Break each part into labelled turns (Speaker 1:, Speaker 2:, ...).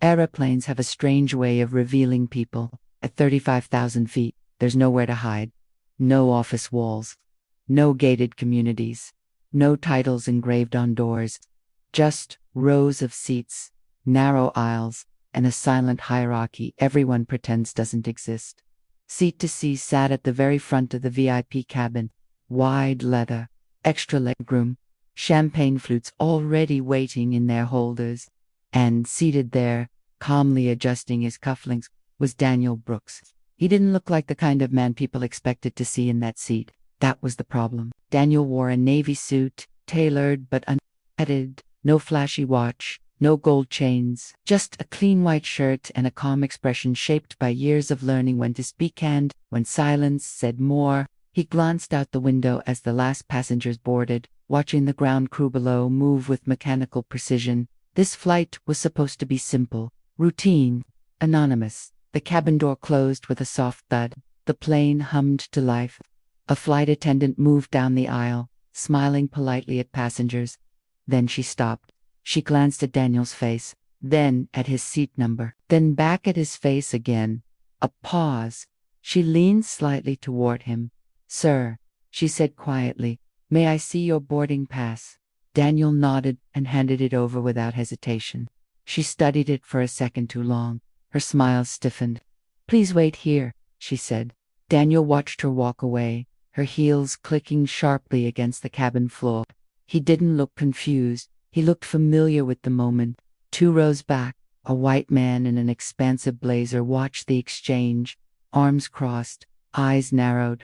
Speaker 1: Aeroplanes have a strange way of revealing people. At 35,000 feet, there's nowhere to hide. No office walls. No gated communities. No titles engraved on doors. Just rows of seats, narrow aisles, and a silent hierarchy everyone pretends doesn't exist. Seat to seat sat at the very front of the VIP cabin. Wide leather, extra legroom, champagne flutes already waiting in their holders. And seated there, calmly adjusting his cufflinks, was Daniel Brooks. He didn't look like the kind of man people expected to see in that seat. That was the problem. Daniel wore a navy suit, tailored but unpadded, no flashy watch, no gold chains, just a clean white shirt and a calm expression shaped by years of learning when to speak and, when silence said more. He glanced out the window as the last passengers boarded, watching the ground crew below move with mechanical precision. This flight was supposed to be simple, routine, anonymous. The cabin door closed with a soft thud. The plane hummed to life. A flight attendant moved down the aisle, smiling politely at passengers. Then she stopped. She glanced at Daniel's face, then at his seat number, then back at his face again. A pause. She leaned slightly toward him. "Sir," she said quietly, "may I see your boarding pass?" Daniel nodded and handed it over without hesitation. She studied it for a second too long. Her smile stiffened. "Please wait here," she said. Daniel watched her walk away, her heels clicking sharply against the cabin floor. He didn't look confused. He looked familiar with the moment. 2 rows back, a white man in an expansive blazer watched the exchange, arms crossed, eyes narrowed.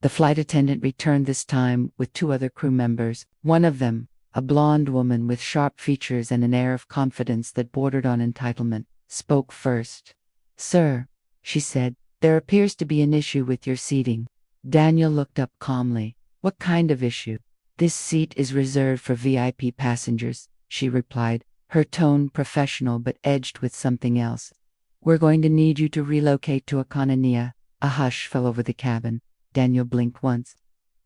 Speaker 1: The flight attendant returned this time with 2 other crew members. One of them, a blonde woman with sharp features and an air of confidence that bordered on entitlement, spoke first. "Sir," she said, "there appears to be an issue with your seating." Daniel looked up calmly. "What kind of issue?" "This seat is reserved for VIP passengers," she replied, her tone professional but edged with something else. "We're going to need you to relocate to Economia." A hush fell over the cabin. Daniel blinked once.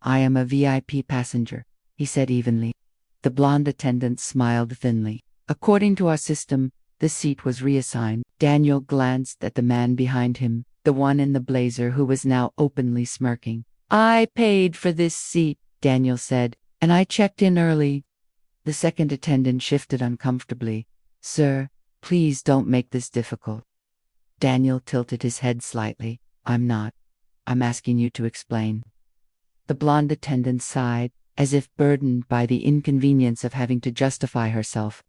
Speaker 1: "I am a VIP passenger," he said evenly. The blonde attendant smiled thinly. "According to our system, the seat was reassigned." Daniel glanced at the man behind him, the one in the blazer who was now openly smirking. "I paid for this seat," Daniel said, "and I checked in early." The second attendant shifted uncomfortably. "Sir, please don't make this difficult." Daniel tilted his head slightly. "I'm not. I'm asking you to explain." The blonde attendant sighed, as if burdened by the inconvenience of having to justify herself.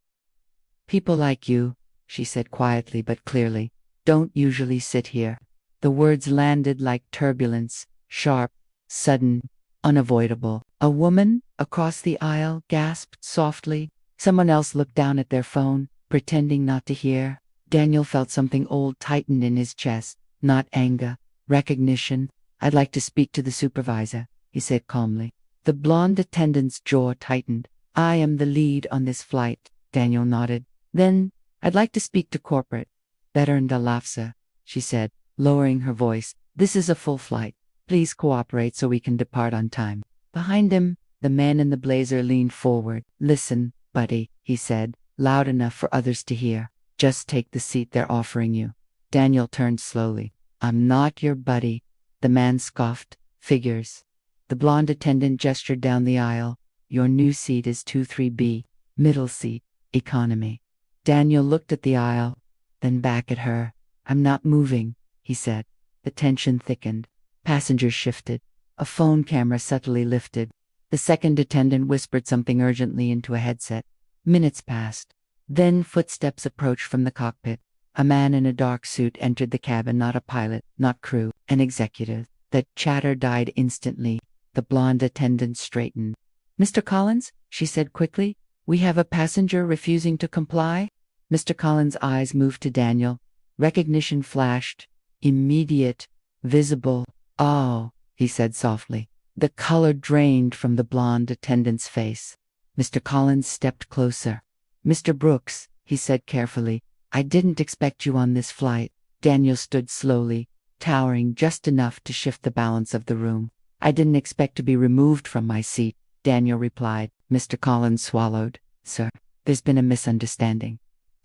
Speaker 1: "People like you," she said quietly but clearly, "don't usually sit here." The words landed like turbulence, sharp, sudden, unavoidable. A woman, across the aisle, gasped softly. Someone else looked down at their phone, pretending not to hear. Daniel felt something old tighten in his chest. Not anger, recognition. "I'd like to speak to the supervisor," he said calmly. The blonde attendant's jaw tightened. "I am the lead on this flight," Daniel nodded. "Then, I'd like to speak to corporate." "Better in the lafsa," she said, lowering her voice. "This is a full flight. Please cooperate so we can depart on time." Behind him, the man in the blazer leaned forward. "Listen, buddy," he said, loud enough for others to hear. "Just take the seat they're offering you." Daniel turned slowly. "I'm not your buddy." The man scoffed. "Figures." The blonde attendant gestured down the aisle. "Your new seat is 23B, middle seat, economy." Daniel looked at the aisle, then back at her. "I'm not moving," he said. The tension thickened. Passengers shifted. A phone camera subtly lifted. The second attendant whispered something urgently into a headset. Minutes passed. Then footsteps approached from the cockpit. A man in a dark suit entered the cabin, not a pilot, not crew, an executive. The chatter died instantly. The blonde attendant straightened. "Mr. Collins," she said quickly, "we have a passenger refusing to comply." Mr. Collins' eyes moved to Daniel. Recognition flashed. Immediate. Visible. "Oh," he said softly. The color drained from the blonde attendant's face. Mr. Collins stepped closer. "Mr. Brooks," he said carefully, "I didn't expect you on this flight." Daniel stood slowly, towering just enough to shift the balance of the room. "I didn't expect to be removed from my seat," Daniel replied. Mr. Collins swallowed. "Sir, there's been a misunderstanding."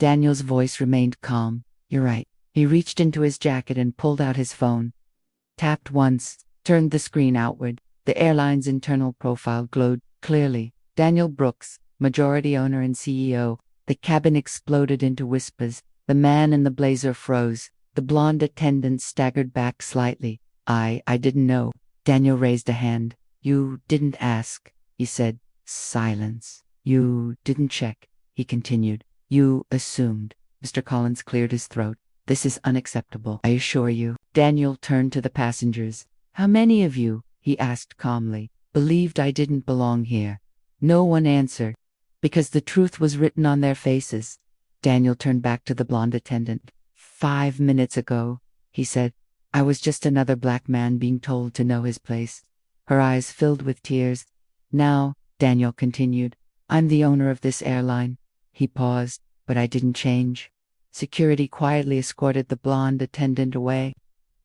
Speaker 1: Daniel's voice remained calm. You're right. He reached into his jacket and pulled out his phone. Tapped once, turned the screen outward. The airline's internal profile glowed clearly. Daniel Brooks, majority owner and CEO. The cabin exploded into whispers. The man in the blazer froze. The blonde attendant staggered back slightly. I didn't know. Daniel raised a hand. You didn't ask, he said. Silence. You didn't check, he continued. You assumed. Mr. Collins cleared his throat. This is unacceptable, I assure you. Daniel turned to the passengers. How many of you, he asked calmly, believed I didn't belong here? No one answered, because the truth was written on their faces. Daniel turned back to the blonde attendant. 5 minutes ago, he said, I was just another black man being told to know his place. Her eyes filled with tears. Now, Daniel continued, I'm the owner of this airline. He paused, but I didn't change. Security quietly escorted the blonde attendant away.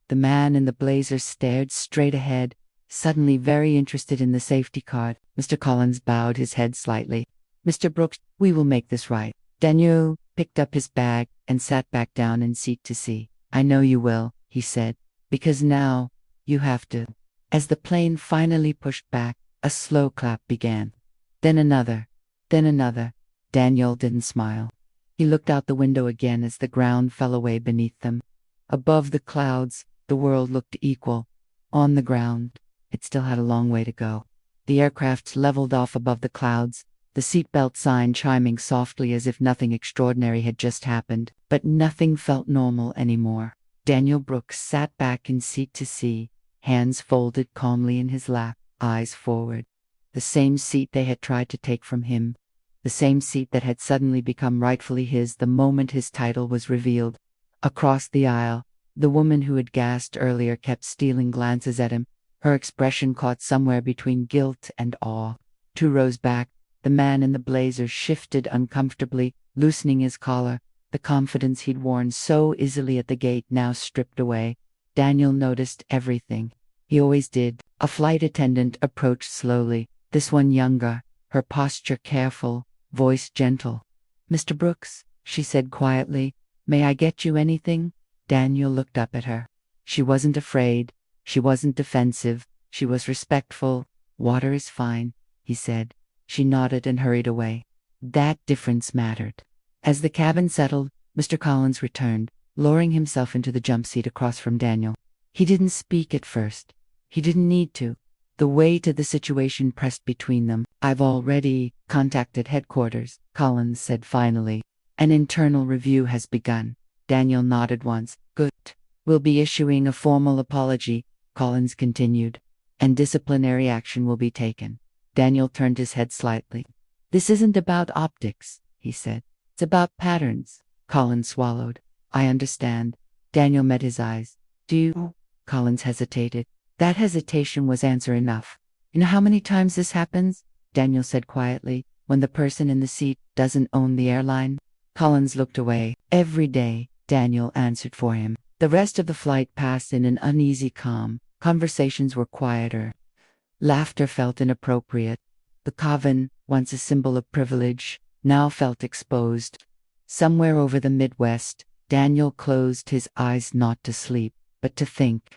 Speaker 1: The man in the blazer stared straight ahead, suddenly very interested in the safety card. Mr. Collins bowed his head slightly. Mr. Brooks, we will make this right. Daniel picked up his bag and sat back down in seat to see. I know you will, he said, because now you have to. As the plane finally pushed back, a slow clap began. Then another. Then another. Daniel didn't smile. He looked out the window again as the ground fell away beneath them. Above the clouds, the world looked equal. On the ground, it still had a long way to go. The aircraft leveled off above the clouds, the seatbelt sign chiming softly as if nothing extraordinary had just happened. But nothing felt normal anymore. Daniel Brooks sat back in seat to see, hands folded calmly in his lap, eyes forward. The same seat they had tried to take from him. The same seat that had suddenly become rightfully his the moment his title was revealed. Across the aisle, the woman who had gasped earlier kept stealing glances at him, her expression caught somewhere between guilt and awe. 2 rows back, the man in the blazer shifted uncomfortably, loosening his collar, the confidence he'd worn so easily at the gate now stripped away. Daniel noticed everything. He always did. A flight attendant approached slowly, this one younger, her posture careful, voice gentle. Mr. Brooks, she said quietly, may I get you anything? Daniel looked up at her. She wasn't afraid. She wasn't defensive. She was respectful. Water is fine, he said. She nodded and hurried away. That difference mattered. As the cabin settled, Mr. Collins returned, lowering himself into the jump seat across from Daniel. He didn't speak at first. He didn't need to. The weight of the situation pressed between them. I've already contacted headquarters, Collins said finally. An internal review has begun. Daniel nodded once. Good. We'll be issuing a formal apology, Collins continued, and disciplinary action will be taken. Daniel turned his head slightly. This isn't about optics, he said. It's about patterns. Collins swallowed. I understand. Daniel met his eyes. Do you? Collins hesitated. That hesitation was answer enough. You know how many times this happens? Daniel said quietly, when the person in the seat doesn't own the airline. Collins looked away. Every day, Daniel answered for him. The rest of the flight passed in an uneasy calm. Conversations were quieter. Laughter felt inappropriate. The coven, once a symbol of privilege, now felt exposed. Somewhere over the Midwest, Daniel closed his eyes not to sleep, but to think.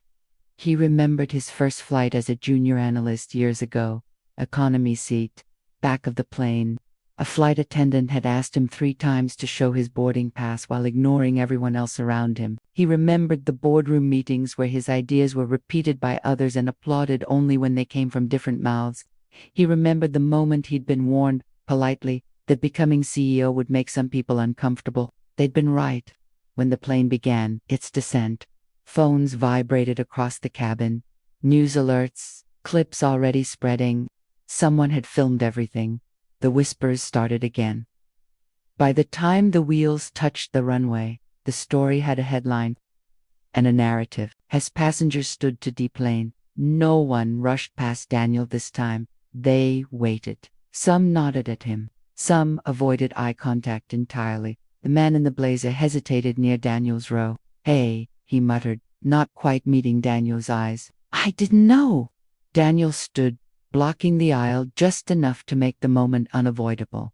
Speaker 1: He remembered his first flight as a junior analyst years ago. Economy seat, back of the plane. A flight attendant had asked him 3 times to show his boarding pass while ignoring everyone else around him. He remembered the boardroom meetings where his ideas were repeated by others and applauded only when they came from different mouths. He remembered the moment he'd been warned, politely, that becoming CEO would make some people uncomfortable. They'd been right. When the plane began its descent, phones vibrated across the cabin. News alerts, clips already spreading. Someone had filmed everything. The whispers started again. By the time the wheels touched the runway, the story had a headline and a narrative. As passengers stood to deplane, no one rushed past Daniel this time. They waited. Some nodded at him. Some avoided eye contact entirely. The man in the blazer hesitated near Daniel's row. Hey, he muttered, not quite meeting Daniel's eyes. I didn't know. Daniel stood, blocking the aisle just enough to make the moment unavoidable.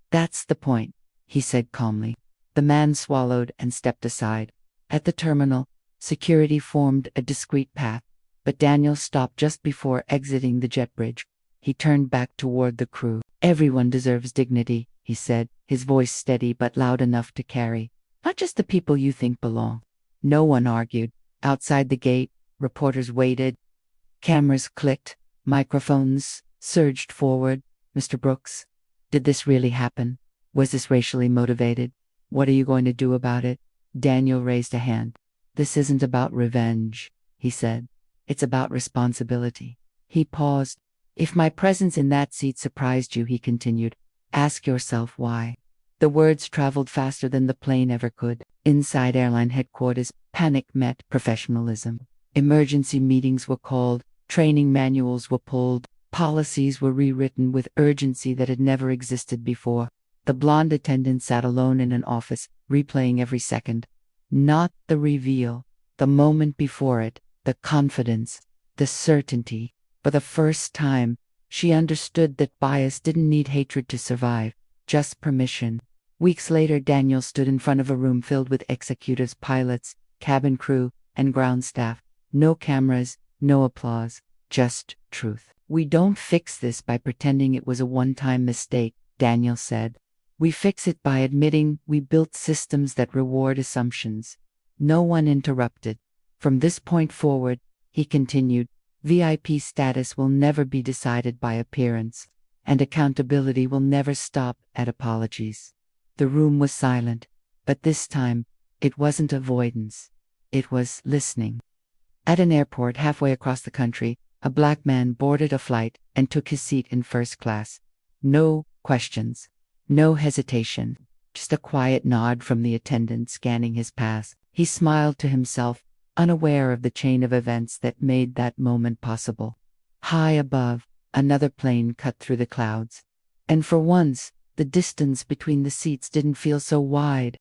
Speaker 1: That's the point, he said calmly. The man swallowed and stepped aside. At the terminal, security formed a discreet path, but Daniel stopped just before exiting the jet bridge. He turned back toward the crew. "Everyone deserves dignity," he said, his voice steady but loud enough to carry. "Not just the people you think belong." No one argued. Outside the gate, reporters waited. Cameras clicked. Microphones surged forward. "Mr. Brooks, did this really happen? Was this racially motivated? What are you going to do about it?" Daniel raised a hand. "This isn't about revenge," he said. "It's about responsibility." He paused. "If my presence in that seat surprised you," he continued, "ask yourself why." The words traveled faster than the plane ever could. Inside airline headquarters, panic met professionalism. Emergency meetings were called, training manuals were pulled, policies were rewritten with urgency that had never existed before. The blonde attendant sat alone in an office, replaying every second. Not the reveal, the moment before it, the confidence, the certainty. For the first time, she understood that bias didn't need hatred to survive, just permission. Weeks later, Daniel stood in front of a room filled with executives, pilots, cabin crew, and ground staff. No cameras, no applause, just truth. "We don't fix this by pretending it was a one-time mistake," Daniel said. "We fix it by admitting we built systems that reward assumptions." No one interrupted. "From this point forward," he continued, "VIP status will never be decided by appearance, and accountability will never stop at apologies." The room was silent, but this time, it wasn't avoidance. It was listening. At an airport halfway across the country, a black man boarded a flight and took his seat in first class. No questions, no hesitation, just a quiet nod from the attendant scanning his pass. He smiled to himself, unaware of the chain of events that made that moment possible. High above, another plane cut through the clouds. And for once, the distance between the seats didn't feel so wide.